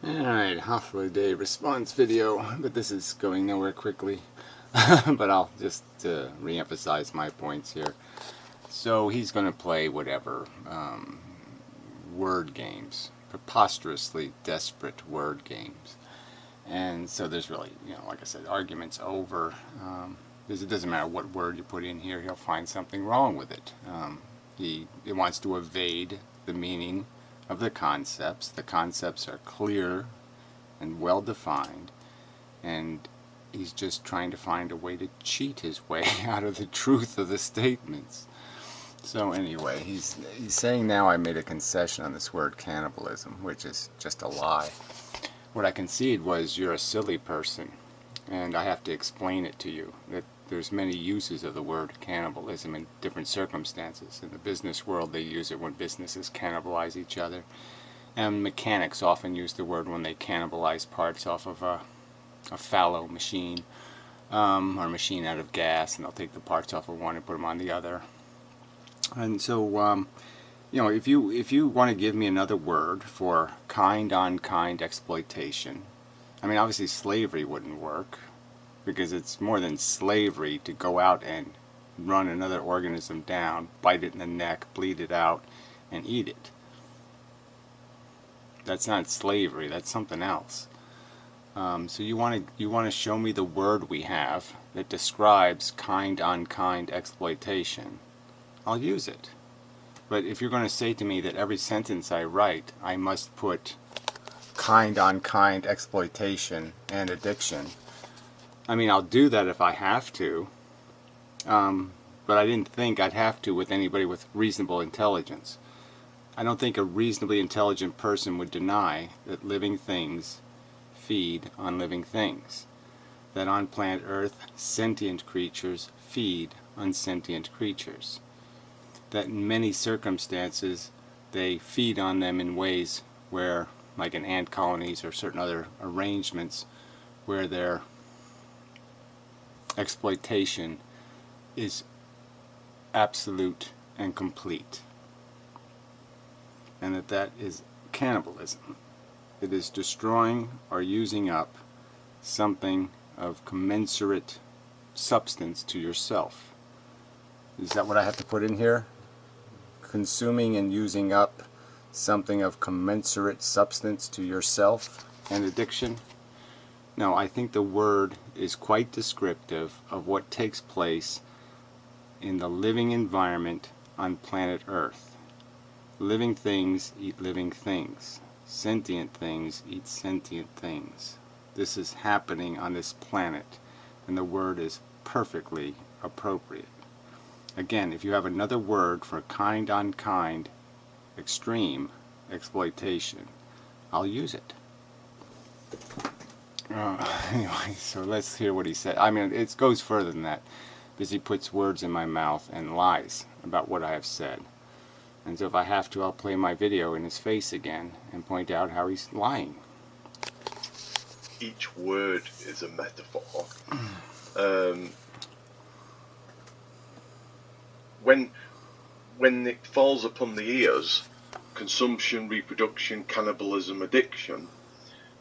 Alright, holiday response video, but this is going nowhere quickly. But I'll just re-emphasize my points here. So he's going to play whatever word games, preposterously desperate word games. And so there's really, like I said, arguments over, because it doesn't matter what word you put in here, he'll find something wrong with it. He wants to evade the meaning of the concepts. The concepts are clear and well defined, and he's just trying to find a way to cheat his way out of the truth of the statements. So anyway, he's saying now I made a concession on this word cannibalism, which is just a lie. What I conceded was you're a silly person, and I have to explain it to you, that there's many uses of the word cannibalism in different circumstances. In the business world, they use it when businesses cannibalize each other, and mechanics often use the word when they cannibalize parts off of a fallow machine, or a machine out of gas, and they'll take the parts off of one and put them on the other. And so, if you want to give me another word for kind-on-kind exploitation, I mean, obviously slavery wouldn't work, because it's more than slavery to go out and run another organism down, bite it in the neck, bleed it out, and eat it. That's not slavery, that's something else. So you want to show me the word we have that describes kind-on-kind exploitation. I'll use it. But if you're going to say to me that every sentence I write, I must put kind-on-kind exploitation and addiction, I mean, I'll do that if I have to, but I didn't think I'd have to with anybody with reasonable intelligence. I don't think a reasonably intelligent person would deny that living things feed on living things, that on planet Earth sentient creatures feed on sentient creatures, that in many circumstances they feed on them in ways where, like in ant colonies or certain other arrangements, where their exploitation is absolute and complete, and that is cannibalism. It is destroying or using up something of commensurate substance to yourself. Is that what I have to put in here? Consuming and using up something of commensurate substance to yourself and addiction? No, I think the word is quite descriptive of what takes place in the living environment on planet Earth. Living things eat living things. Sentient things eat sentient things. This is happening on this planet, and the word is perfectly appropriate. Again, if you have another word for kind-on-kind, extreme exploitation, I'll use it. Anyway, so let's hear what he said. I mean, it goes further than that, because he puts words in my mouth and lies about what I have said. And so if I have to, I'll play my video in his face again and point out how he's lying. Each word is a metaphor. When it falls upon the ears, consumption, reproduction, cannibalism, addiction,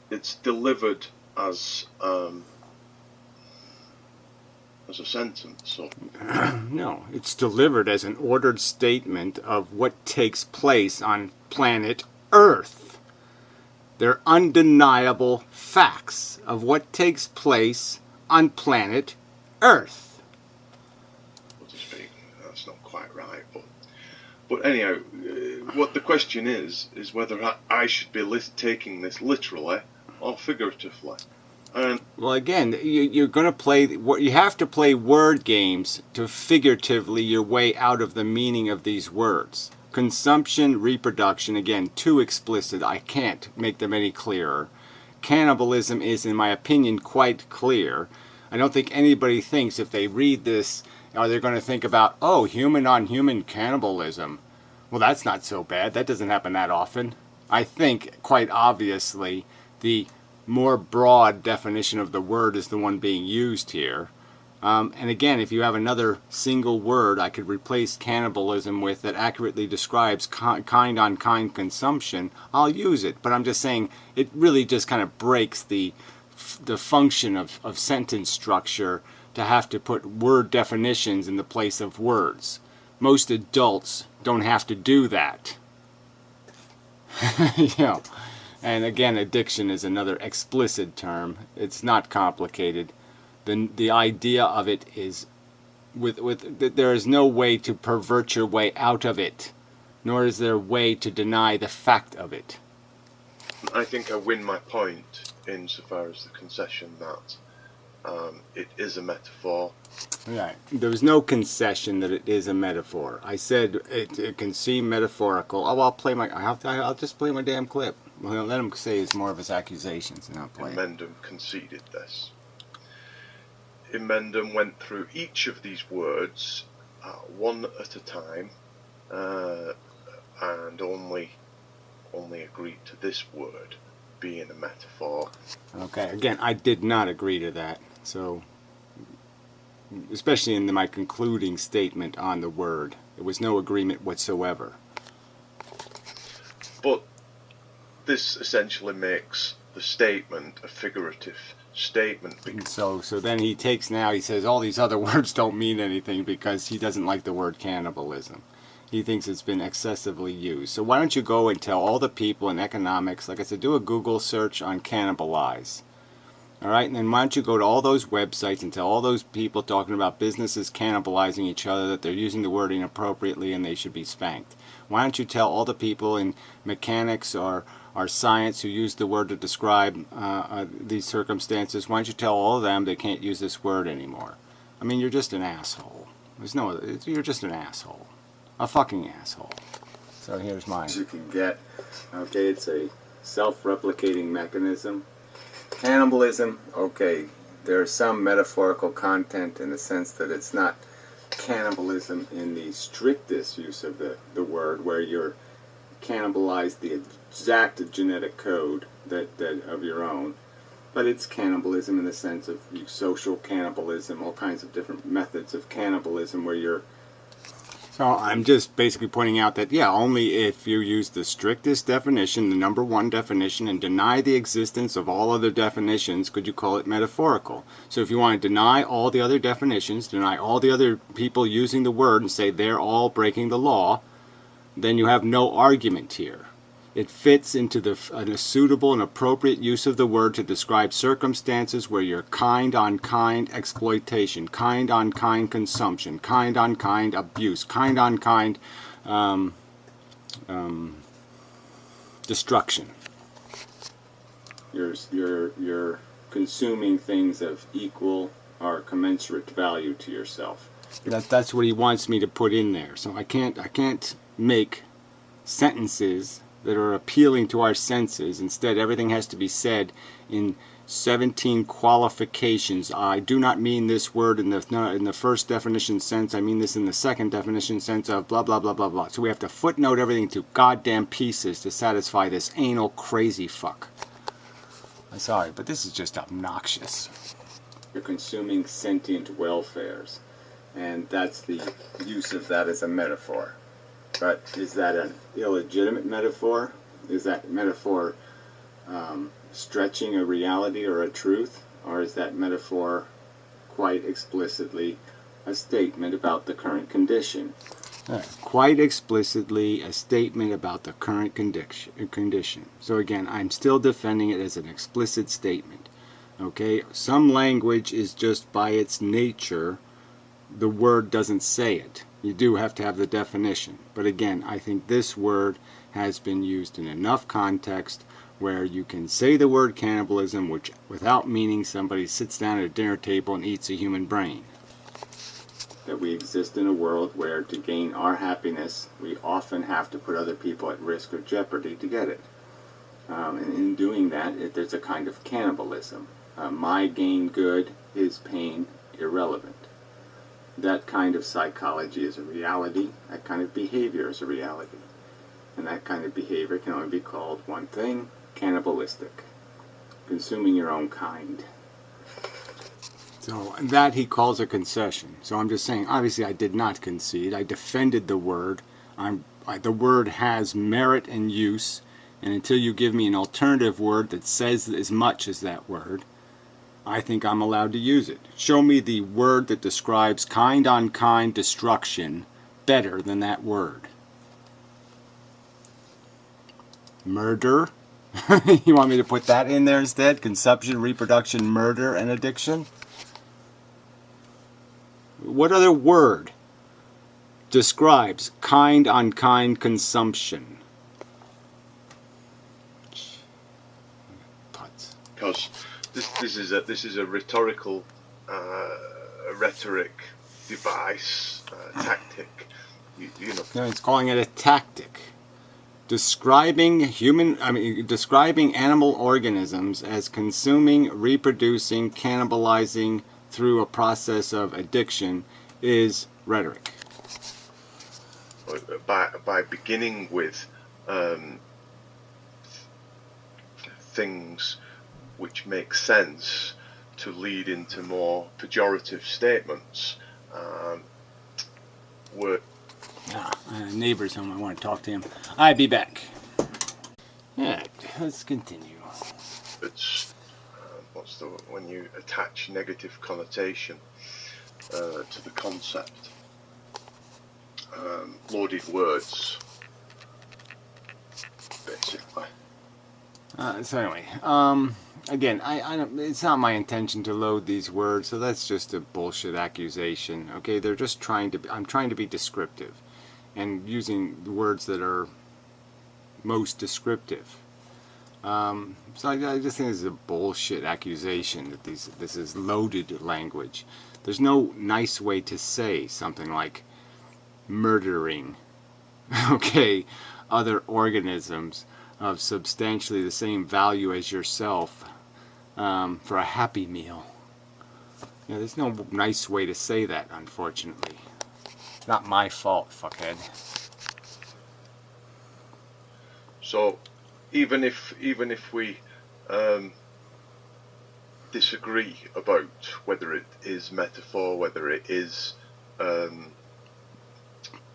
it's delivered as a sentence. So. No, it's delivered as an ordered statement of what takes place on planet Earth. They're undeniable facts of what takes place on planet Earth. That's not quite right, but anyhow, what the question is whether I should be taking this literally or figuratively. Well, again, you're going to play. You have to play word games to figuratively your way out of the meaning of these words. Consumption, reproduction, again, too explicit. I can't make them any clearer. Cannibalism is, in my opinion, quite clear. I don't think anybody thinks if they read this, are they going to think about, oh, human-on-human cannibalism. Well, that's not so bad. That doesn't happen that often. I think, quite obviously, the more broad definition of the word is the one being used here. And again, if you have another single word I could replace cannibalism with that accurately describes kind-on-kind consumption, I'll use it. But I'm just saying it really just kind of breaks the function of sentence structure to have to put word definitions in the place of words. Most adults don't have to do that. You know. And again, addiction is another explicit term. It's not complicated. The idea of it is there is no way to pervert your way out of it, nor is there a way to deny the fact of it. I think I win my point insofar as the concession that it is a metaphor. Right. There was no concession that it is a metaphor. I said it can seem metaphorical. Oh, I'll just play my damn clip. Well, let him say it's more of his accusations, and I'll play it. Inmendham conceded this. Inmendham went through each of these words one at a time, and only agreed to this word being a metaphor. Okay, again, I did not agree to that. So, especially in my concluding statement on the word, there was no agreement whatsoever. But this essentially makes the statement a figurative statement. So then he says all these other words don't mean anything because he doesn't like the word cannibalism. He thinks it's been excessively used. So why don't you go and tell all the people in economics, like I said, do a Google search on cannibalize. Alright, and then why don't you go to all those websites and tell all those people talking about businesses cannibalizing each other that they're using the word inappropriately and they should be spanked. Why don't you tell all the people in mechanics or science who use the word to describe these circumstances, why don't you tell all of them they can't use this word anymore? I mean, you're just an asshole. You're just an asshole. A fucking asshole. So here's mine. You can get, okay, it's a self-replicating mechanism. Cannibalism, okay, there's some metaphorical content in the sense that it's not cannibalism in the strictest use of the word, where you're cannibalize the exact genetic code that of your own, but it's cannibalism in the sense of social cannibalism, all kinds of different methods of cannibalism where you're. So I'm just basically pointing out that, yeah, only if you use the strictest definition, the number one definition, and deny the existence of all other definitions could you call it metaphorical. So if you want to deny all the other definitions, deny all the other people using the word and say they're all breaking the law, then you have no argument here. It fits into a suitable and appropriate use of the word to describe circumstances where you're kind-on-kind exploitation, kind-on-kind consumption, kind-on-kind abuse, kind-on-kind destruction. You're consuming things of equal or commensurate value to yourself. That's what he wants me to put in there. So I can't make sentences that are appealing to our senses. Instead, everything has to be said in 17 qualifications. I do not mean this word in the first definition sense. I mean this in the second definition sense of blah, blah, blah, blah, blah. So we have to footnote everything to goddamn pieces to satisfy this anal crazy fuck. I'm sorry, but this is just obnoxious. You're consuming sentient welfares, and that's the use of that as a metaphor. But is that an illegitimate metaphor? Is that metaphor stretching a reality or a truth? Or is that metaphor quite explicitly a statement about the current condition? Quite explicitly a statement about the current condition. So again, I'm still defending it as an explicit statement. Okay, some language is just by its nature, the word doesn't say it. You do have to have the definition. But again, I think this word has been used in enough context where you can say the word cannibalism which without meaning somebody sits down at a dinner table and eats a human brain. That we exist in a world where to gain our happiness we often have to put other people at risk or jeopardy to get it. And in doing that, there's a kind of cannibalism. My gain good, his pain irrelevant. That kind of psychology is a reality. That kind of behavior is a reality. And that kind of behavior can only be called one thing: cannibalistic. Consuming your own kind. So that he calls a concession. So I'm just saying, obviously I did not concede. I defended the word. The word has merit and use, and until you give me an alternative word that says as much as that word, I think I'm allowed to use it. Show me the word that describes kind-on-kind destruction better than that word. Murder? You want me to put that in there instead? Consumption, reproduction, murder, and addiction? What other word describes kind-on-kind consumption? Because this is a rhetorical rhetoric device, tactic. You know. No, it's calling it a tactic. Describing animal organisms as consuming, reproducing, cannibalizing through a process of addiction is rhetoric. By beginning with things which make sense to lead into more pejorative statements. Neighbor's home. I want to talk to him. I'll be back. Yeah, let's continue. It's when you attach negative connotation to the concept. Loaded words, basically. So anyway, again, I don't. It's not my intention to load these words, so that's just a bullshit accusation. Okay, they're just trying to. I'm trying to be descriptive, and using the words that are most descriptive. So I just think this is a bullshit accusation that this is loaded language. There's no nice way to say something like murdering, okay, other organisms of substantially the same value as yourself for a Happy Meal. Yeah, there's no nice way to say that, unfortunately. It's not my fault, fuckhead. So, even if we disagree about whether it is metaphor, whether it is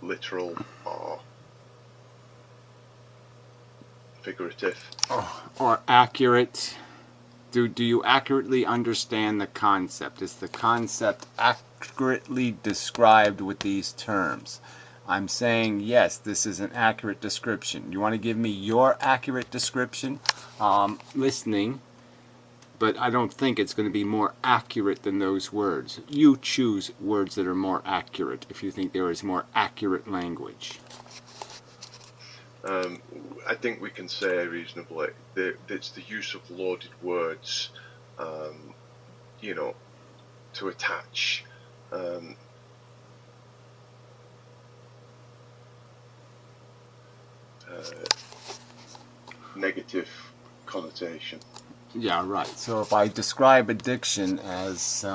literal or figurative, or accurate, do you accurately understand the concept? Is the concept accurately described with these terms? I'm saying yes, this is an accurate description. You want to give me your accurate description? Listening, but I don't think it's going to be more accurate than those words. You choose words that are more accurate if you think there is more accurate language. I think we can say reasonably that it's the use of loaded words, you know, to attach negative connotation. Yeah, right. So if I describe addiction as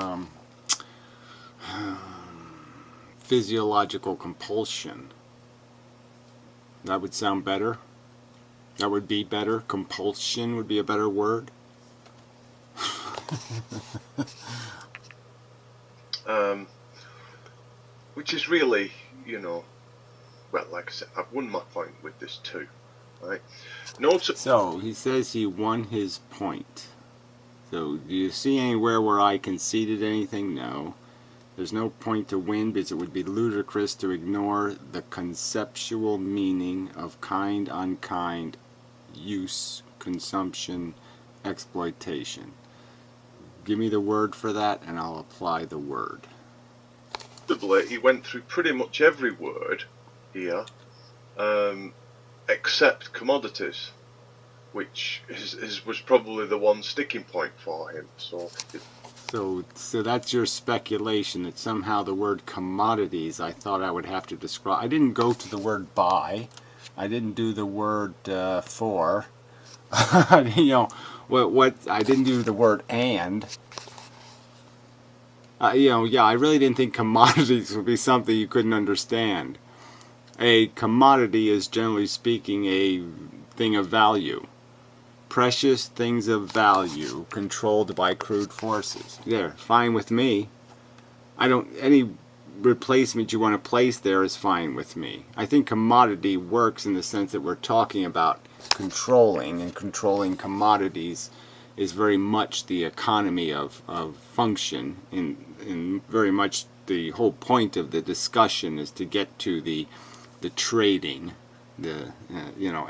physiological compulsion, that would sound better? That would be better? Compulsion would be a better word? Which is really, you know, well, like I said, I've won my point with this too, right? So, he says he won his point. So, do you see anywhere where I conceded anything? No. There's no point to win because it would be ludicrous to ignore the conceptual meaning of kind-on-kind use, consumption, exploitation. Give me the word for that and I'll apply the word. He went through pretty much every word here, except commodities, which was probably the one sticking point for him. So that's your speculation that somehow the word commodities I thought I would have to describe. I didn't go to the word buy. I didn't do the word for. You know, what I didn't do the word and. You know, yeah, I really didn't think commodities would be something you couldn't understand. A commodity is, generally speaking, a thing of value. precious things of value controlled by crude forces. There, fine with me. I don't, any replacement you want to place there is fine with me. I think commodity works in the sense that we're talking about controlling, and controlling commodities is very much the economy of function, in very much the whole point of the discussion is to get to the trading, the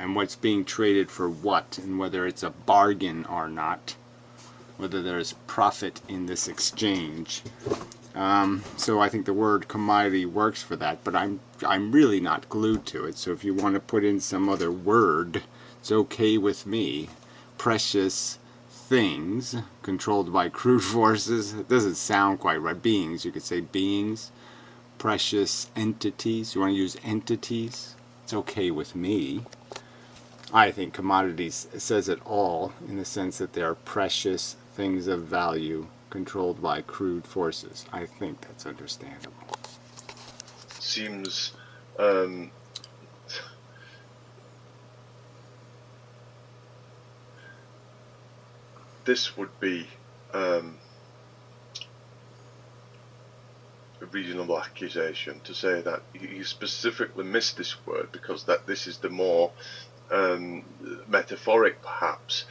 and what's being traded for what, and whether it's a bargain or not, whether there's profit in this exchange. So I think the word commodity works for that, but I'm really not glued to it. So if you want to put in some other word, it's okay with me. Precious things controlled by crude forces. It doesn't sound quite right. Beings, you could say beings. Precious entities. You want to use entities? It's okay with me. I think commodities says it all in the sense that they are precious things of value controlled by crude forces. I think that's understandable. Seems this would be a reasonable accusation to say that you specifically missed this word because that this is the more metaphoric, perhaps.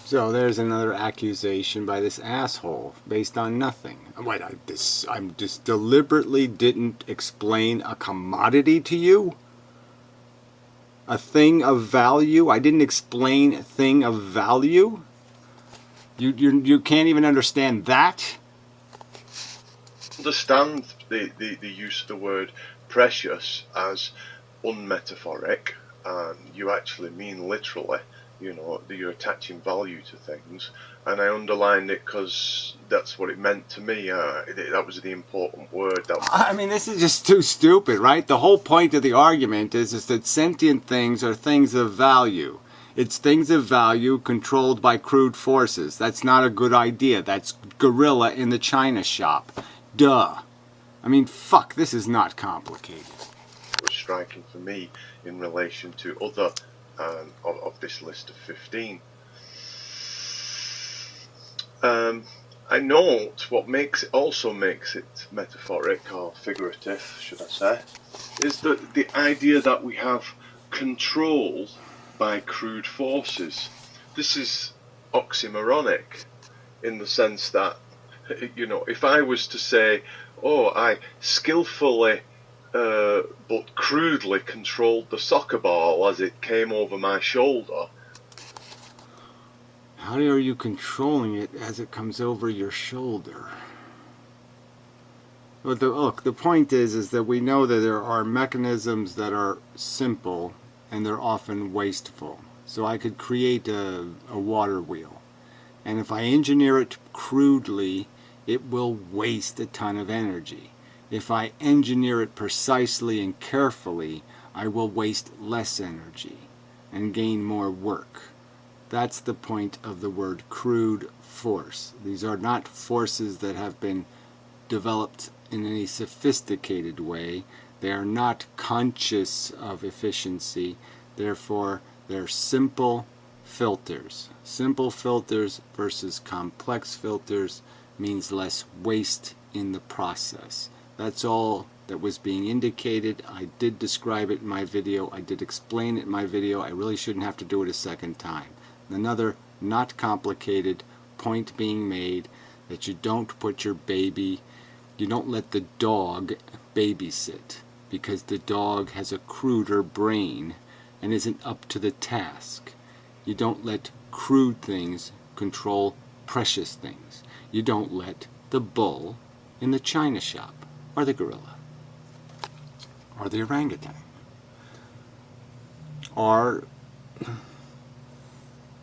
So there's another accusation by this asshole based on nothing. Wait, I'm just deliberately didn't explain a commodity to you? A thing of value? I didn't explain a thing of value? You can't even understand that? Understand the use of the word precious as unmetaphoric, and you actually mean literally, that you're attaching value to things, and I underlined it because that's what it meant to me. That was the important word. I mean, this is just too stupid, right? The whole point of the argument is that sentient things are things of value. It's things of value controlled by crude forces. That's not a good idea. That's gorilla in the china shop. Duh. I mean, fuck, this is not complicated. It was striking for me in relation to other of this list of 15. I note what also makes it metaphoric, or figurative, should I say, is the idea that we have control by crude forces. This is oxymoronic in the sense that, if I was to say, I skillfully but crudely controlled the soccer ball as it came over my shoulder. How are you controlling it as it comes over your shoulder? But the point is that we know that there are mechanisms that are simple and they're often wasteful. So I could create a water wheel, and if I engineer it crudely, it will waste a ton of energy. If I engineer it precisely and carefully, I will waste less energy and gain more work. That's the point of the word crude force. These are not forces that have been developed in any sophisticated way. They are not conscious of efficiency. Therefore, they're simple filters. Simple filters versus complex filters means less waste in the process. That's all that was being indicated. I did describe it in my video. I did explain it in my video. I really shouldn't have to do it a second time. Another not complicated point being made, that you don't put your baby, you don't let the dog babysit, because the dog has a cruder brain and isn't up to the task. You don't let crude things control precious things. You don't let the bull in the china shop, or the gorilla, or the orangutan, or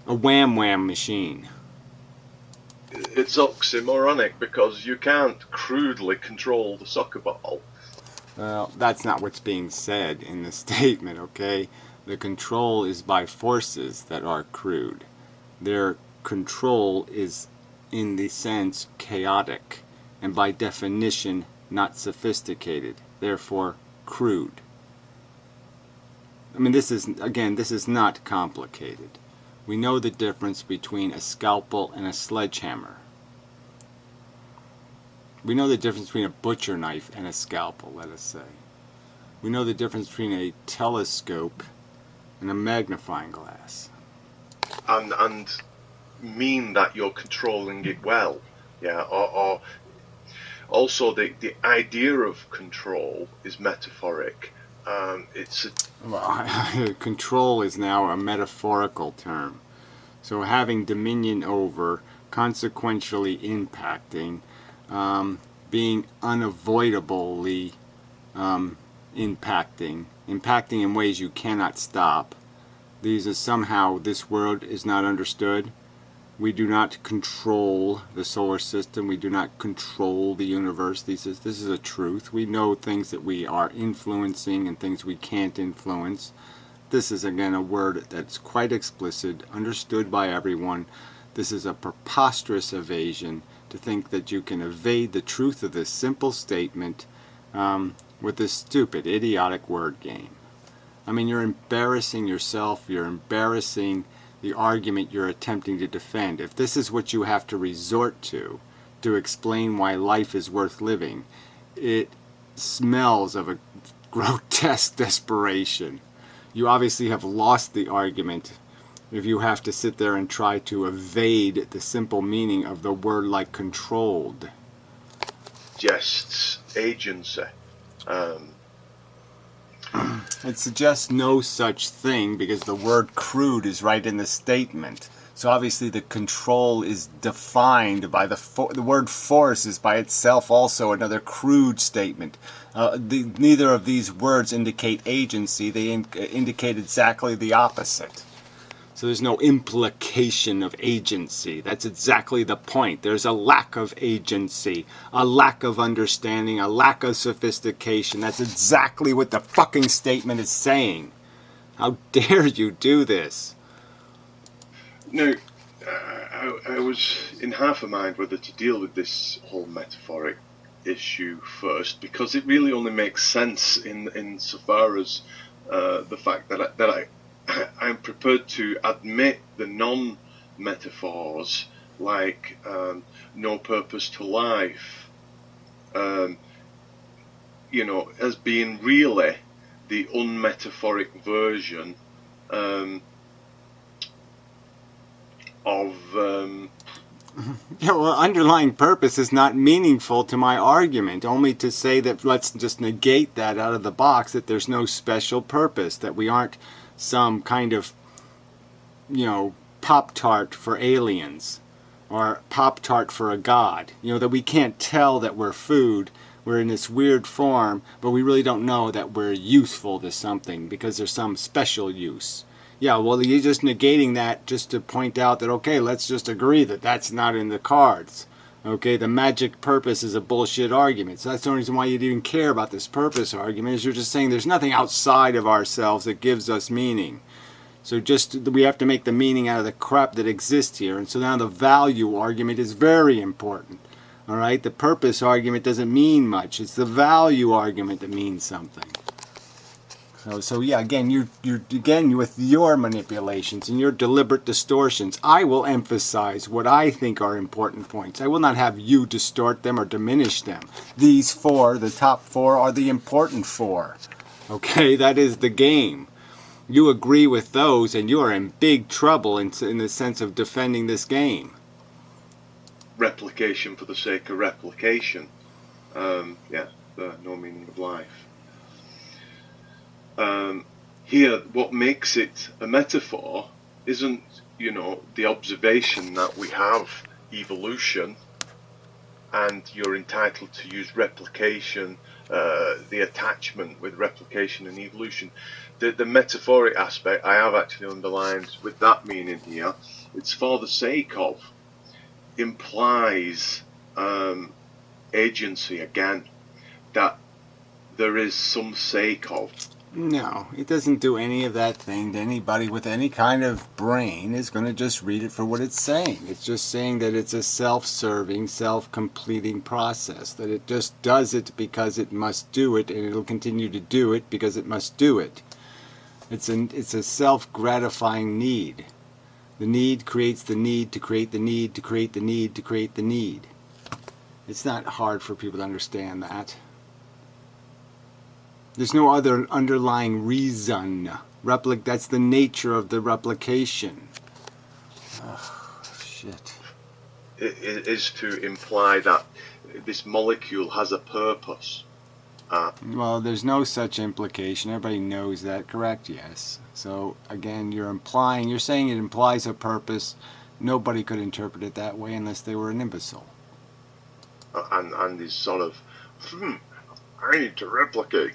a wham-wham machine. It's oxymoronic because you can't crudely control the soccer ball. Well, that's not what's being said in the statement, okay? The control is by forces that are crude. Their control is, in the sense, chaotic, and by definition, not sophisticated, therefore crude. I mean, this is not complicated. We know the difference between a scalpel and a sledgehammer. We know the difference between a butcher knife and a scalpel, let us say. We know the difference between a telescope and a magnifying glass. And mean that you're controlling it well. Yeah, or also the idea of control is metaphoric. Well, control is now a metaphorical term. So having dominion over, consequentially impacting, being unavoidably impacting in ways you cannot stop. These are somehow, this world is not understood. We do not control the solar system. We do not control the universe. This is a truth. We know things that we are influencing and things we can't influence. This is again a word that's quite explicit, understood by everyone. This is a preposterous evasion to think that you can evade the truth of this simple statement with this stupid, idiotic word game. I mean, you're embarrassing yourself, you're embarrassing the argument you're attempting to defend. If this is what you have to resort to explain why life is worth living, it smells of a grotesque desperation. You obviously have lost the argument if you have to sit there and try to evade the simple meaning of the word like controlled. Suggests agency. It suggests no such thing because the word crude is right in the statement. So obviously the control is defined by the word force is by itself also another crude statement. Neither of these words indicate agency. They indicate exactly the opposite. So there's no implication of agency. That's exactly the point. There's a lack of agency, a lack of understanding, a lack of sophistication. That's exactly what the fucking statement is saying. How dare you do this? Now, I was in half a mind whether to deal with this whole metaphoric issue first, because it really only makes sense in so far as the fact that I'm prepared to admit the non-metaphors like no purpose to life, as being really the unmetaphoric version of Yeah, well, underlying purpose is not meaningful to my argument, only to say that let's just negate that out of the box, that there's no special purpose, that we aren't some kind of, Pop-Tart for aliens, or Pop-Tart for a god, that we can't tell that we're food, we're in this weird form, but we really don't know that we're useful to something because there's some special use. Yeah, well, you're just negating that just to point out that, okay, let's just agree that that's not in the cards. Okay, the magic purpose is a bullshit argument. So that's the only reason why you even care about this purpose argument, is you're just saying there's nothing outside of ourselves that gives us meaning. So we have to make the meaning out of the crap that exists here. And so now the value argument is very important. All right, the purpose argument doesn't mean much. It's the value argument that means something. So yeah, again, you're with your manipulations and your deliberate distortions. I will emphasize what I think are important points. I will not have you distort them or diminish them. These four, the top four, are the important four. Okay, that is the game. You agree with those, and you are in big trouble in the sense of defending this game. Replication for the sake of replication. No meaning of life. Here, what makes it a metaphor isn't, the observation that we have evolution, and you're entitled to use replication, the attachment with replication and evolution. The metaphoric aspect I have actually underlined with that meaning here. It's for the sake of, implies agency again, that there is some sake of. No, it doesn't do any of that thing. Anybody with any kind of brain is going to just read it for what it's saying. It's just saying that it's a self-serving, self-completing process, that it just does it because it must do it, and it'll continue to do it because it must do it. It's a self-gratifying need. The need creates the need to create the need to create the need to create the need. It's not hard for people to understand that. There's no other underlying reason. That's the nature of the replication. Oh, shit. It is to imply that this molecule has a purpose. Well, there's no such implication. Everybody knows that, correct? Yes. So, again, you're saying it implies a purpose. Nobody could interpret it that way unless they were an imbecile. And is sort of, I need to replicate.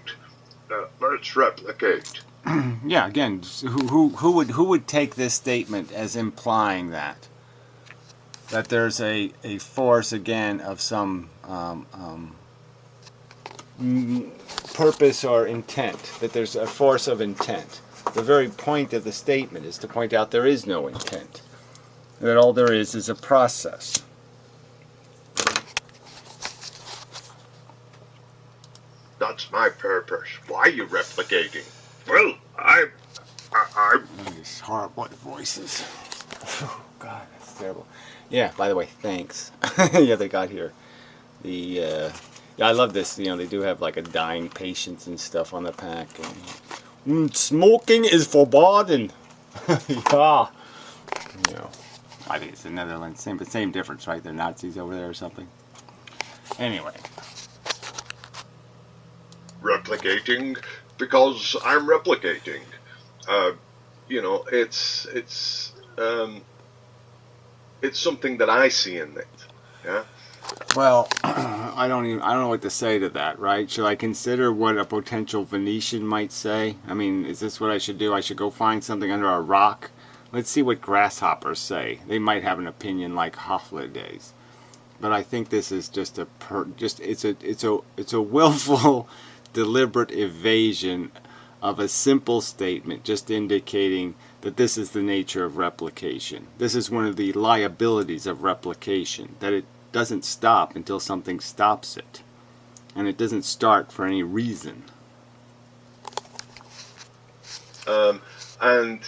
Let's replicate. Yeah, again, who would take this statement as implying that there's a force, again, of some purpose or intent, that there's a force of intent. The very point of the statement is to point out there is no intent, that all there is a process. That's my purpose. Why are you replicating? Well, I'm... These horrible voices. Oh, God, that's terrible. Yeah, by the way, thanks. Yeah, they got here. Yeah, I love this. They do have like a dying patients and stuff on the pack. Smoking is forbidden. Yeah. I think it's the Netherlands. Same difference, right? They're Nazis over there or something. Anyway. Replicating because I'm replicating. It's something that I see in it. Yeah. Well, I don't know what to say to that, right? Should I consider what a potential Venetian might say? I mean, is this what I should do? I should go find something under a rock? Let's see what grasshoppers say. They might have an opinion like Hoflidays. But I think this is just it's a willful, deliberate evasion of a simple statement, just indicating that this is the nature of replication. This is one of the liabilities of replication, that it doesn't stop until something stops it, and it doesn't start for any reason. And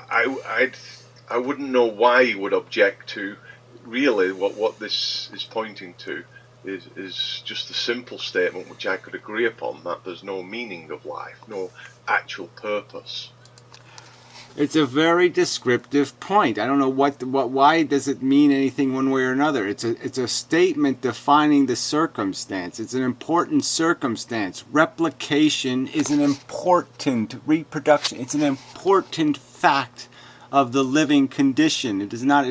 I wouldn't know why you would object to. Really, what this is pointing to is just a simple statement which I could agree upon, that there's no meaning of life, no actual purpose. It's a very descriptive point. I don't know why does it mean anything one way or another. It's a statement defining the circumstance. It's an important circumstance. Replication is an important reproduction. It's an important fact of the living condition. It's not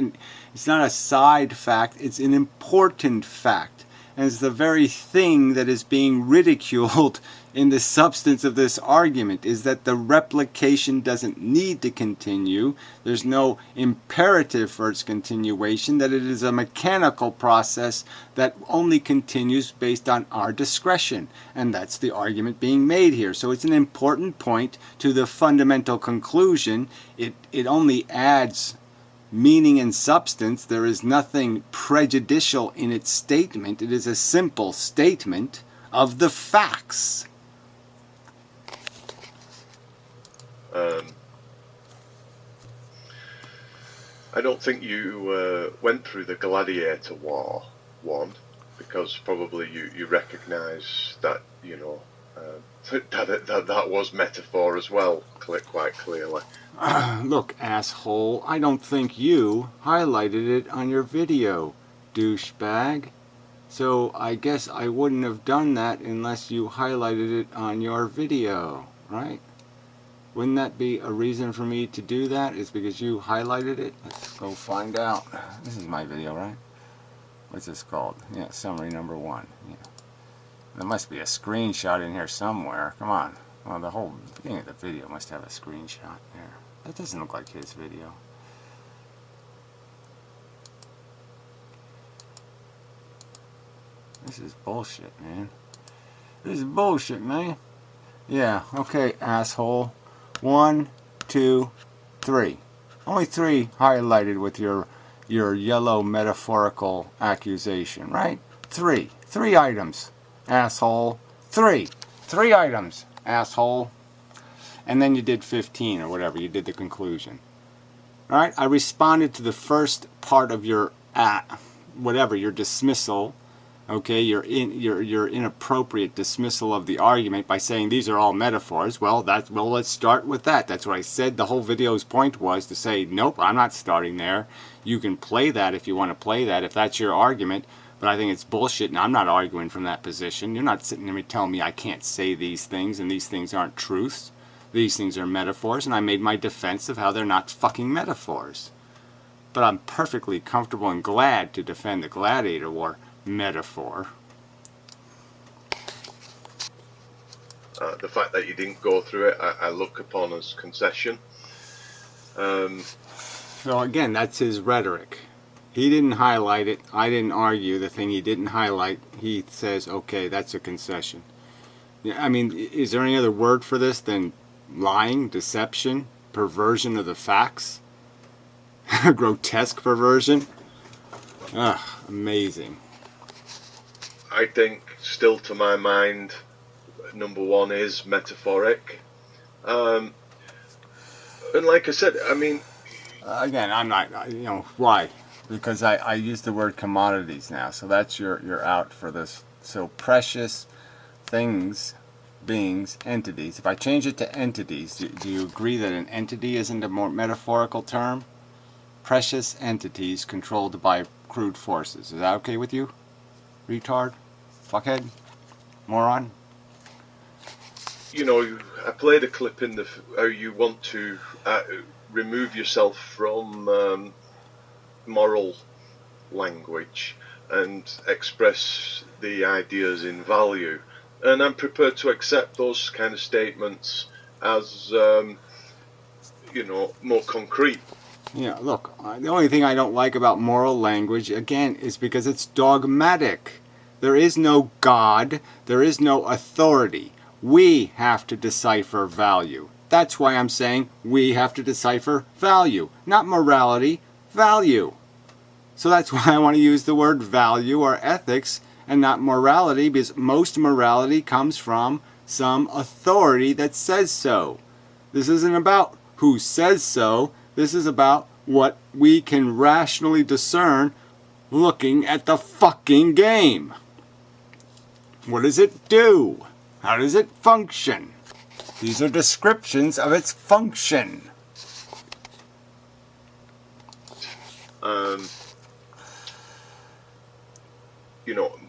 a side fact. It's an important fact. And it's the very thing that is being ridiculed in the substance of this argument, is that the replication doesn't need to continue. There's no imperative for its continuation, that it is a mechanical process that only continues based on our discretion. And that's the argument being made here. So it's an important point to the fundamental conclusion. It only adds meaning and substance. There is nothing prejudicial in its statement. It is a simple statement of the facts. I don't think you went through the Gladiator War one, because probably you recognise that that was metaphor as well, quite clearly. Look, asshole, I don't think you highlighted it on your video, douchebag. So I guess I wouldn't have done that unless you highlighted it on your video, right? Wouldn't that be a reason for me to do that? Is because you highlighted it? Let's go find out. This is my video, right? What's this called? Yeah, summary number 1. Yeah. There must be a screenshot in here somewhere. Come on. Well, the whole beginning of the video must have a screenshot there. That doesn't look like his video. This is bullshit, man. This is bullshit, man. Yeah, okay, asshole. 1, 2, 3. Only 3 highlighted with your yellow metaphorical accusation, right? 3 items, asshole. 3 items, asshole. And then you did 15 or whatever. You did the conclusion. All right, I responded to the first part of your whatever, your dismissal, okay, your inappropriate dismissal of the argument by saying these are all metaphors. Well, let's start with that. That's what I said. The whole video's point was to say, nope, I'm not starting there. You can play that if you want to play that, if that's your argument, but I think it's bullshit, and I'm not arguing from that position. You're not sitting there telling me I can't say these things, and these things aren't truths. These things are metaphors, and I made my defense of how they're not fucking metaphors. But I'm perfectly comfortable and glad to defend the gladiator war metaphor. The fact that you didn't go through it, I look upon as concession. So again, that's his rhetoric. He didn't highlight it. I didn't argue the thing he didn't highlight. He says, okay, that's a concession. Yeah, I mean, is there any other word for this than lying, deception, perversion of the facts? Grotesque perversion? Ugh, amazing. I think, still to my mind, number one is metaphoric. And like I said, I mean... Again, I'm not, why? Because I use the word commodities now, so that's you're out for this. So precious things, beings, entities. If I change it to entities, do you agree that an entity isn't a more metaphorical term? Precious entities controlled by crude forces. Is that okay with you? Retard? Fuckhead? Moron? You know, I played a clip in how you want to remove yourself from moral language and express the ideas in value. And I'm prepared to accept those kind of statements as, more concrete. Yeah, look, the only thing I don't like about moral language, again, is because it's dogmatic. There is no God. There is no authority. We have to decipher value. That's why I'm saying we have to decipher value. Not morality, value. So that's why I want to use the word value or ethics and not morality, because most morality comes from some authority that says so. This isn't about who says so. This is about what we can rationally discern looking at the fucking game. What does it do? How does it function? These are descriptions of its function.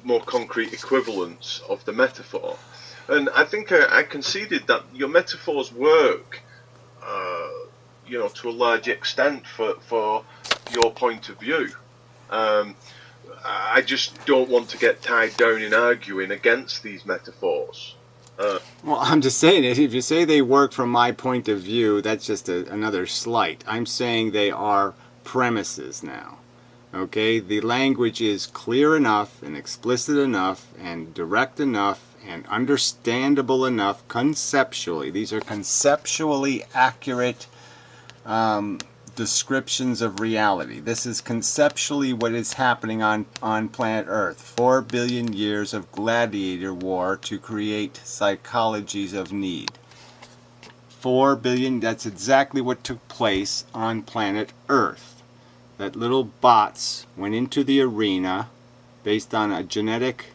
More concrete equivalents of the metaphor. And I think I conceded that your metaphors work, to a large extent for your point of view. I just don't want to get tied down in arguing against these metaphors. Well, I'm just saying, if you say they work from my point of view, that's just another slight. I'm saying they are premises now. Okay, the language is clear enough and explicit enough and direct enough and understandable enough conceptually. These are conceptually accurate descriptions of reality. This is conceptually what is happening on planet Earth. 4 billion years of gladiator war to create psychologies of need. 4 billion, that's exactly what took place on planet Earth. That little bots went into the arena based on a genetic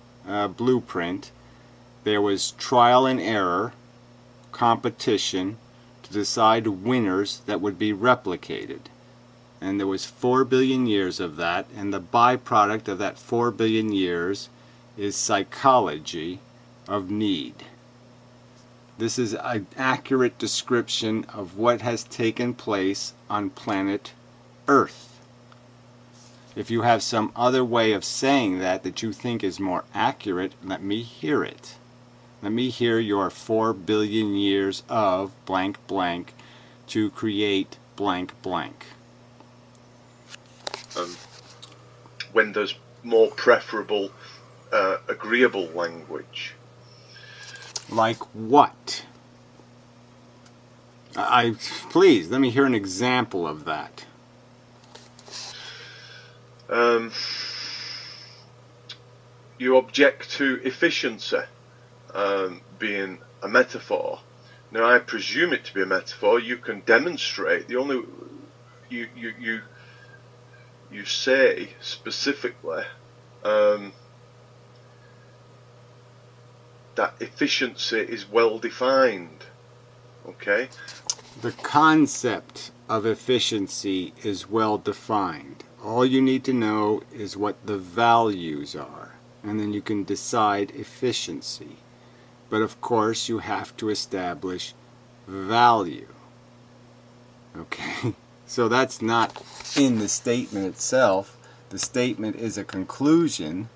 blueprint. There was trial and error, competition to decide winners that would be replicated. And there was 4 billion years of that, and the byproduct of that 4 billion years is psychology of need. This is an accurate description of what has taken place on planet Earth. If you have some other way of saying that you think is more accurate, let me hear it. Let me hear your 4 billion years of blank blank to create blank blank. When there's more preferable, agreeable language. Like what? Please, let me hear an example of that. You object to efficiency being a metaphor. Now, I presume it to be a metaphor. You can demonstrate. The only you say specifically that efficiency is well defined. Okay. The concept of efficiency is well defined. All you need to know is what the values are, and then you can decide efficiency. But of course, you have to establish value. Okay? So that's not in the statement itself. The statement is a conclusion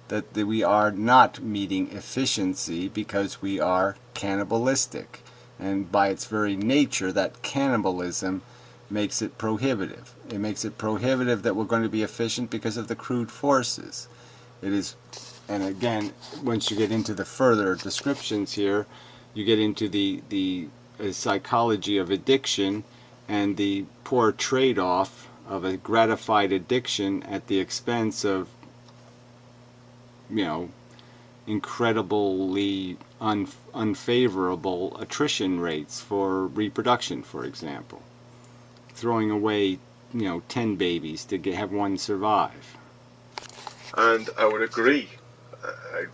that we are not meeting efficiency because we are cannibalistic. And by its very nature, that cannibalism makes it prohibitive. It makes it prohibitive that we're going to be efficient because of the crude forces. It is, and again, once you get into the further descriptions here, you get into the psychology of addiction and the poor trade-off of a gratified addiction at the expense of, incredibly unfavorable attrition rates for reproduction, for example. Throwing away, 10 babies to have one survive. And I would agree. I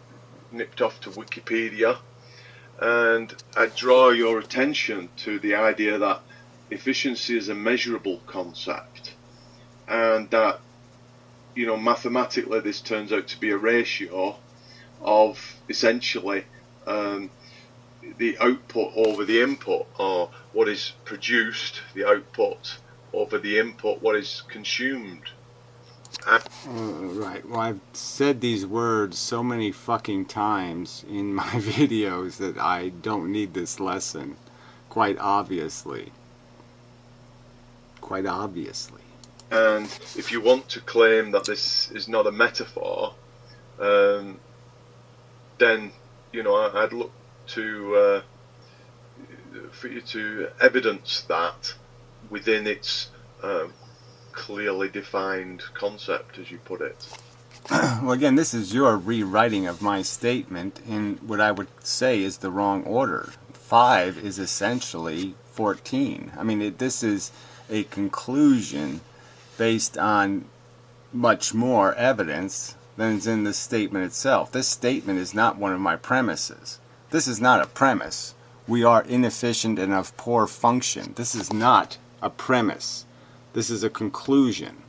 nipped off to Wikipedia, and I draw your attention to the idea that efficiency is a measurable concept, and that, mathematically this turns out to be a ratio of essentially the output over the input, or what is produced, the output, over the input, what is consumed. Right. Well, I've said these words so many fucking times in my videos that I don't need this lesson, quite obviously. Quite obviously. And if you want to claim that this is not a metaphor, then, I'd look to for you to evidence that within its clearly defined concept, as you put it. Well, again, this is your rewriting of my statement in what I would say is the wrong order. 5 is essentially 14. I mean, this is a conclusion based on much more evidence than is in the statement itself. This statement is not one of my premises. This is not a premise. We are inefficient and of poor function. This is not a premise. This is a conclusion.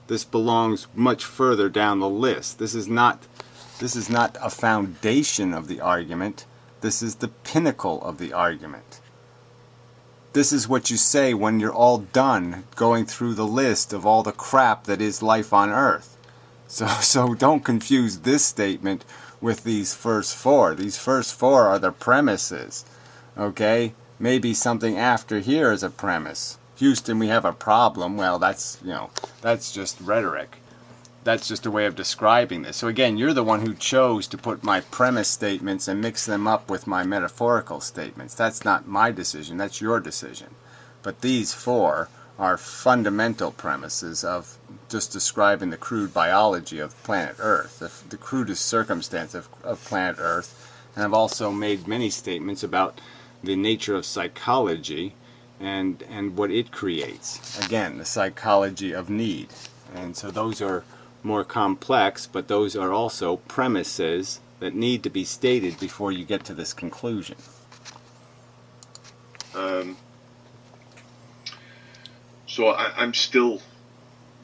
This belongs much further down the list. This is not a foundation of the argument. This is the pinnacle of the argument. This is what you say when you're all done going through the list of all the crap that is life on Earth. So don't confuse this statement with these first 4. These first 4 are the premises. Okay? Maybe something after here is a premise. Houston, we have a problem. Well, that's just rhetoric. That's just a way of describing this. So again, you're the one who chose to put my premise statements and mix them up with my metaphorical statements. That's not my decision. That's your decision. But these 4 are fundamental premises of just describing the crude biology of planet Earth, the crudest circumstance of planet Earth. And I've also made many statements about the nature of psychology and what it creates. Again, the psychology of need. And so those are more complex, but those are also premises that need to be stated before you get to this conclusion. So I'm still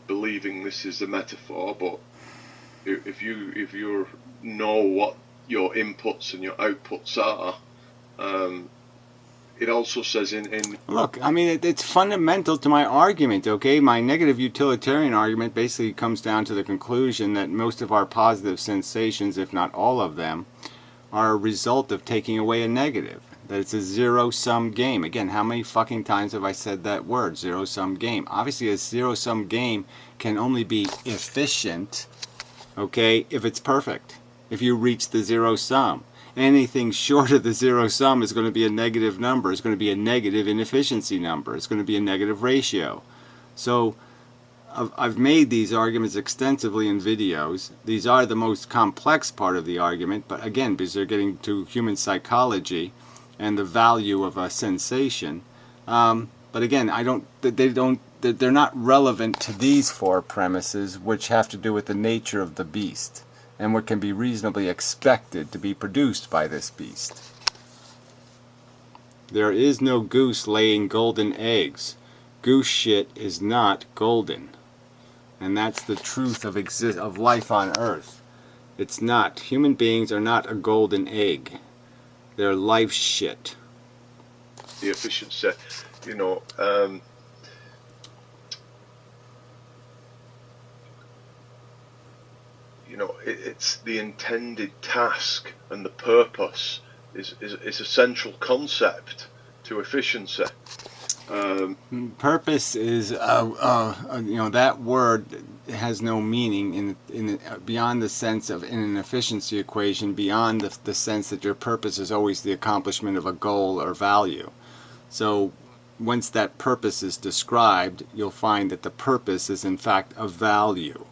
believing this is a metaphor, but if you know what your inputs and your outputs are, it also says in Look, I mean, it's fundamental to my argument, okay? My negative utilitarian argument basically comes down to the conclusion that most of our positive sensations, if not all of them, are a result of taking away a negative. That it's a zero-sum game. Again, how many fucking times have I said that word, zero-sum game? Obviously, a zero-sum game can only be efficient, okay, if it's perfect. If you reach the zero-sum. Anything short of the zero-sum is going to be a negative number. It's going to be a negative inefficiency number. It's going to be a negative ratio. So I've made these arguments extensively in videos. These are the most complex part of the argument, but again, because they're getting to human psychology and the value of a sensation. But again, they don't they're not relevant to these four premises, which have to do with the nature of the beast and what can be reasonably expected to be produced by this beast. There is no goose laying golden eggs. Goose shit is not golden. And that's the truth of life on Earth. It's not. Human beings are not a golden egg. They're life shit. The efficiency, it's the intended task, and the purpose is a central concept to efficiency. Purpose is, that word has no meaning in beyond the sense of in an efficiency equation, beyond the sense that your purpose is always the accomplishment of a goal or value. So once that purpose is described, you'll find that the purpose is in fact a value.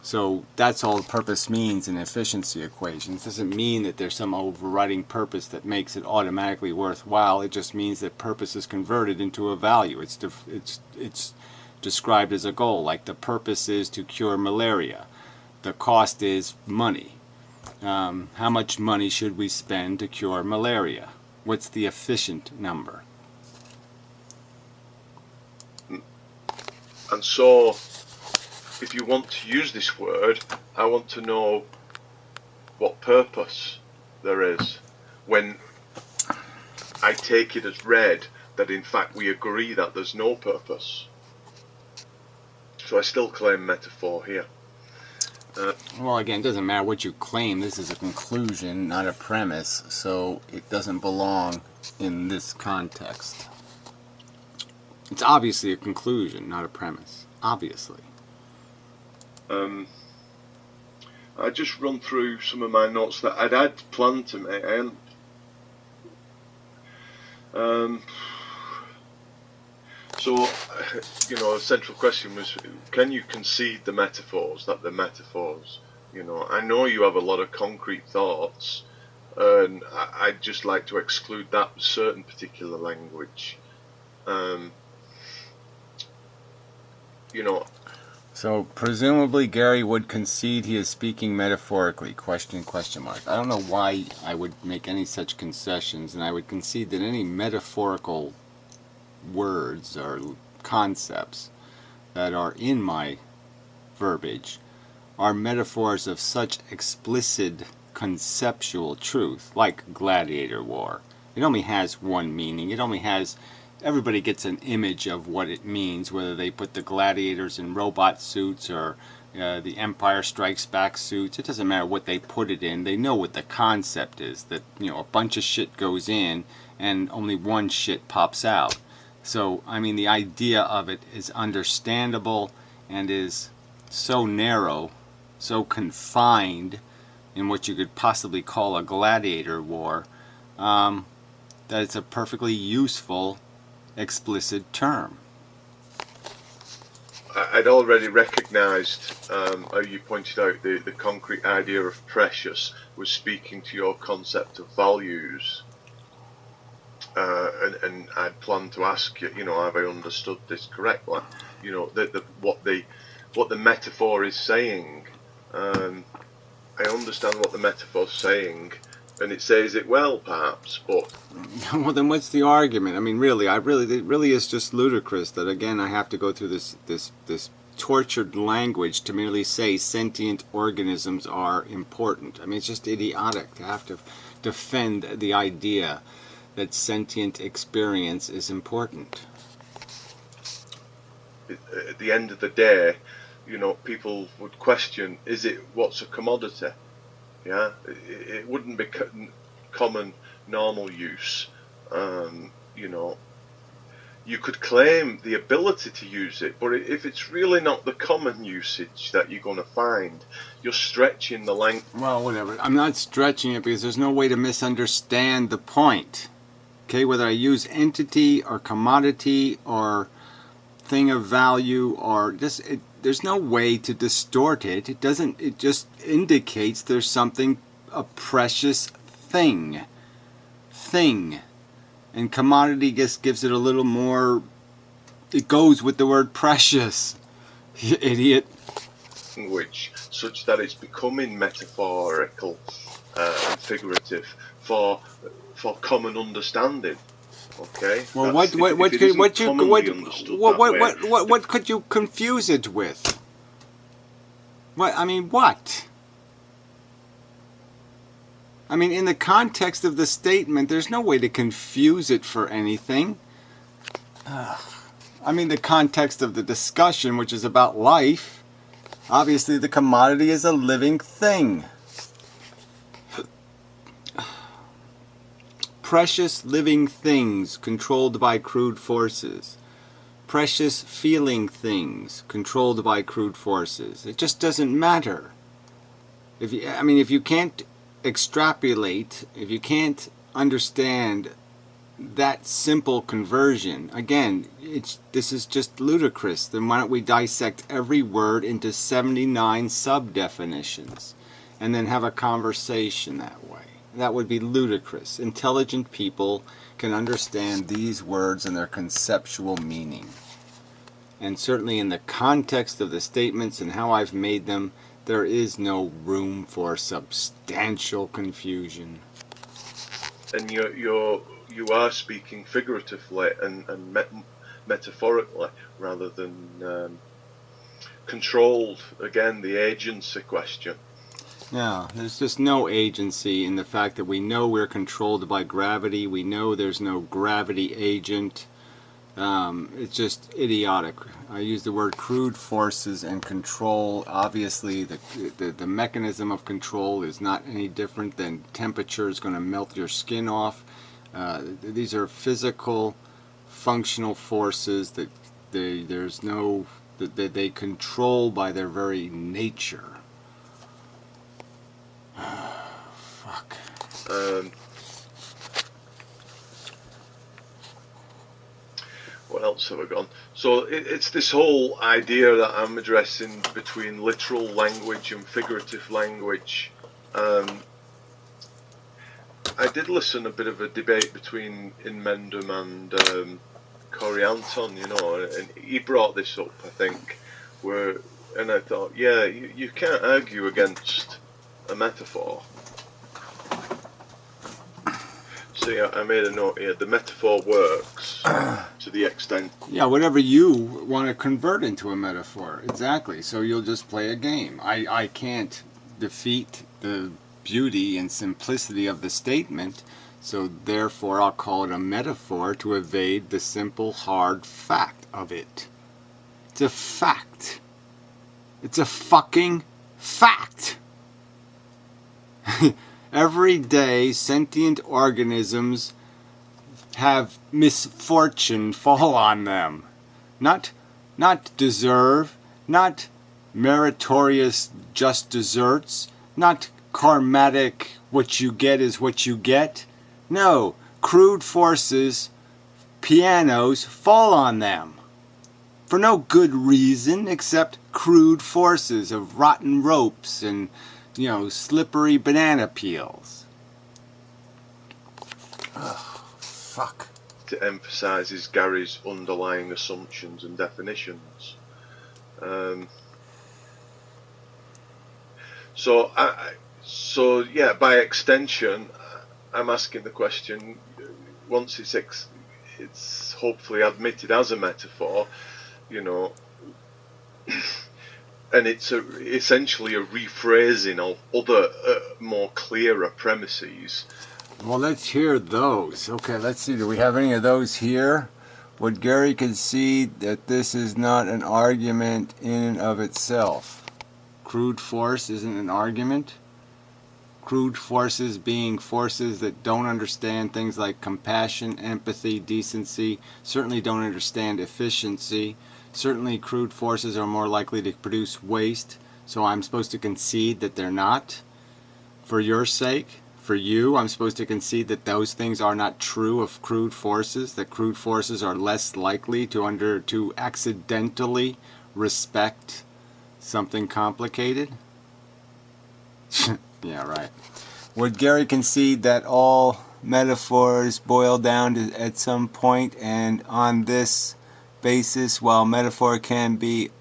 So that's all purpose means in efficiency equations. It doesn't mean that there's some overriding purpose that makes it automatically worthwhile. It just means that purpose is converted into a value. It's described as a goal, like the purpose is to cure malaria. The cost is money. How much money should we spend to cure malaria? What's the efficient number? And so, if you want to use this word, I want to know what purpose there is when I take it as read that in fact we agree that there's no purpose. So I still claim metaphor here. Well, again, it doesn't matter what you claim. This is a conclusion, not a premise, so it doesn't belong in this context. It's obviously a conclusion, not a premise. Obviously. I just run through some of my notes that I'd had planned to make. So, a central question was, can you concede the metaphors, that they're metaphors? I know you have a lot of concrete thoughts, and I'd just like to exclude that certain particular language. So presumably Gary would concede he is speaking metaphorically, question mark. I don't know why I would make any such concessions, and I would concede that any metaphorical words or concepts that are in my verbiage are metaphors of such explicit conceptual truth, like gladiator war. It only has one meaning. Everybody gets an image of what it means, whether they put the gladiators in robot suits or the Empire Strikes Back suits. It doesn't matter what they put it in. They know what the concept is, that a bunch of shit goes in and only one shit pops out. So, the idea of it is understandable and is so narrow, so confined in what you could possibly call a gladiator war, that it's a perfectly useful explicit term. I'd already recognised, how you pointed out, the concrete idea of precious was speaking to your concept of values. And I'd planned to ask you, have I understood this correctly? What the metaphor is saying. I understand what the metaphor's saying, and it says it well, perhaps, but... Well, then what's the argument? It really is just ludicrous that, again, I have to go through this tortured language to merely say sentient organisms are important. It's just idiotic to have to defend the idea that sentient experience is important. At the end of the day, people would question, what's a commodity? Yeah, it wouldn't be common, normal use. You could claim the ability to use it, but if it's really not the common usage that you're going to find, you're stretching the language. Well, whatever. I'm not stretching it because there's no way to misunderstand the point. Okay, whether I use entity or commodity or thing of value or just there's no way to distort it. It just indicates there's something, a precious thing. And commodity just gives it a little more It goes with the word precious. You idiot. Language, such that it's becoming metaphorical and figurative for common understanding. Okay. Well, That's, what could you confuse it with? What I mean, what? I mean, in the context of the statement, there's no way to confuse it for anything. I mean, the context of the discussion, which is about life, obviously the commodity is a living thing. Precious living things controlled by crude forces. Precious feeling things controlled by crude forces. It just doesn't matter. If you can't extrapolate, if you can't understand that simple conversion, again, this is just ludicrous. Then why don't we dissect every word into 79 sub-definitions and then have a conversation that way? That would be ludicrous. Intelligent people can understand these words and their conceptual meaning. And certainly in the context of the statements and how I've made them, there is no room for substantial confusion. And you are speaking figuratively and metaphorically rather than controlled. Again, the agency question. Yeah, there's just no agency in the fact that we know we're controlled by gravity. We know there's no gravity agent. It's just idiotic. I use the word crude forces and control. Obviously, the mechanism of control is not any different than temperature is going to melt your skin off. These are physical, functional forces that they control by their very nature. Fuck. What else have I gone? So it's this whole idea that I'm addressing between literal language and figurative language. I did listen a bit of a debate between Inmendham and Corey Anton, and he brought this up, I think, and I thought, yeah, you can't argue against a metaphor. See, I made a note here. The metaphor works to the extent. Yeah, whatever you want to convert into a metaphor. Exactly. So you'll just play a game. I can't defeat the beauty and simplicity of the statement, so therefore I'll call it a metaphor to evade the simple, hard fact of it. It's a fact. It's a fucking fact. Every day, sentient organisms have misfortune fall on them. Not deserve, not meritorious just deserts, not karmatic what you get is what you get. No, crude forces, pianos, fall on them. For no good reason except crude forces of rotten ropes and slippery banana peels. Ugh, fuck. It emphasises Gary's underlying assumptions and definitions. So yeah, by extension, I'm asking the question. Once it's hopefully admitted as a metaphor, and it's essentially a rephrasing of other more clearer premises. Well, let's hear those. Okay, let's see. Do we have any of those here? Would Gary concede that this is not an argument in and of itself? Crude force isn't an argument? Crude forces being forces that don't understand things like compassion, empathy, decency, certainly don't understand efficiency. Certainly crude forces are more likely to produce waste, so I'm supposed to concede that they're not? For your sake? For you, I'm supposed to concede that those things are not true of crude forces, that crude forces are less likely to accidentally respect something complicated? Yeah, right. Would Gary concede that all metaphors boil down to, at some point, and on this basis, while metaphor can be